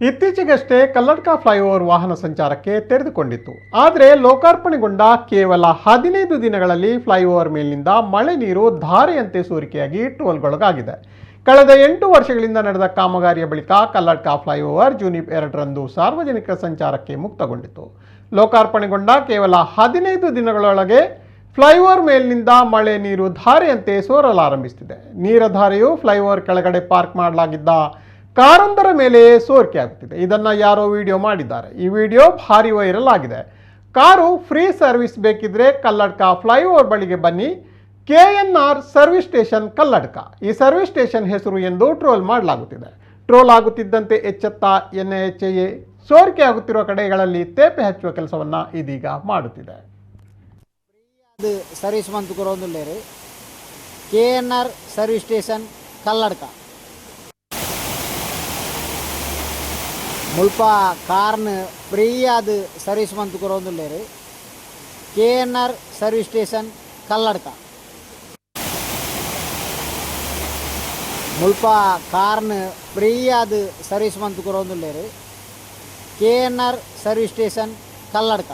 ಇತ್ತೀಚೆಗಷ್ಟೇ ಕಲ್ಲಡ್ಕ ಫ್ಲೈಓವರ್ ವಾಹನ ಸಂಚಾರಕ್ಕೆ ತೆರೆದುಕೊಂಡಿತ್ತು. ಆದರೆ ಲೋಕಾರ್ಪಣೆಗೊಂಡ ಕೇವಲ 15 ದಿನಗಳಲ್ಲಿ ಫ್ಲೈಓವರ್ ಮೇಲಿನಿಂದ ಮಳೆ ನೀರು ಧಾರೆಯಂತೆ ಸೋರಿಕೆಯಾಗಿ ಟ್ರೋಲ್ಗೊಳಗಾಗಿದೆ. ಕಳೆದ 8 ವರ್ಷಗಳಿಂದ ನಡೆದ ಕಾಮಗಾರಿಯ ಬಳಿಕ ಕಲ್ಲಡ್ಕ ಫ್ಲೈಓವರ್ ಜೂನ್ 2ರಂದು ಸಾರ್ವಜನಿಕ ಸಂಚಾರಕ್ಕೆ ಮುಕ್ತಗೊಂಡಿತು. ಲೋಕಾರ್ಪಣೆಗೊಂಡ ಕೇವಲ 15 ದಿನಗಳೊಳಗೆ ಫ್ಲೈಓವರ್ ಮೇಲಿನಿಂದ ಮಳೆ ನೀರು ಧಾರೆಯಂತೆ ಸೋರಲಾರಂಭಿಸುತ್ತಿದೆ. ನೀರ ಧಾರೆಯು ಫ್ಲೈಓವರ್ ಕೆಳಗಡೆ ಪಾರ್ಕ್ ಮಾಡಲಾಗಿದ್ದ ಕಾರೊಂದರ ಮೇಲೆ ಸೋರಿಕೆ ಆಗುತ್ತಿದೆ. ಇದನ್ನು ಯಾರೋ ವಿಡಿಯೋ ಮಾಡಿದ್ದಾರೆ. ಈ ವಿಡಿಯೋ ಭಾರಿ ವೈರಲ್ ಆಗಿದೆ. ಕಾರು ಫ್ರೀ ಸರ್ವಿಸ್ ಬೇಕಿದ್ರೆ ಕಲ್ಲಡ್ಕ ಫ್ಲೈಓವರ್ ಬಳಿಗೆ ಬನ್ನಿ, KNR ಸರ್ವಿಸ್ ಸ್ಟೇಷನ್ ಕಲ್ಲಡ್ಕ. ಈ ಸರ್ವಿಸ್ ಸ್ಟೇಷನ್ ಹೆಸರು ಎಂದು ಟ್ರೋಲ್ ಮಾಡಲಾಗುತ್ತಿದೆ. ಟ್ರೋಲ್ ಆಗುತ್ತಿದ್ದಂತೆ ಎಚ್ಚೆತ್ತ NHAA ಸೋರಿಕೆ ಆಗುತ್ತಿರುವ ಕಡೆಗಳಲ್ಲಿ ತೇಪೆ ಹಚ್ಚುವ ಕೆಲಸವನ್ನು ಇದೀಗ ಮಾಡುತ್ತಿದೆ. ಸರ್ವಿಸ್ ಮಂತ್ ಕೊರೊಂದುಲ್ಲೇರು KNR ಸರ್ವಿಸ್ ಸ್ಟೇಷನ್ ಕಲ್ಲಡ್ಕ ಮುಲ್ಪ ಕಾರ್ನ್ ಫ್ರೀ ಆದ ಸರ್ವಿಸ್ ಮಂತ್ ಕೊರೊಂದುಲ್ಲೇರು KNR ಸರ್ವಿಸ್ ಸ್ಟೇಷನ್ ಕಲ್ಲಡ್ಕ ಮುಲ್ಪ ಕಾರ್ನ್ ಫ್ರೀ ಆದ ಸರ್ವಿಸ್ ಮಂತ್ ಕೊರೊಂದುಲ್ಲೇರು KNR ಸರ್ವಿಸ್ ಸ್ಟೇಷನ್ ಕಲ್ಲಡ್ಕ.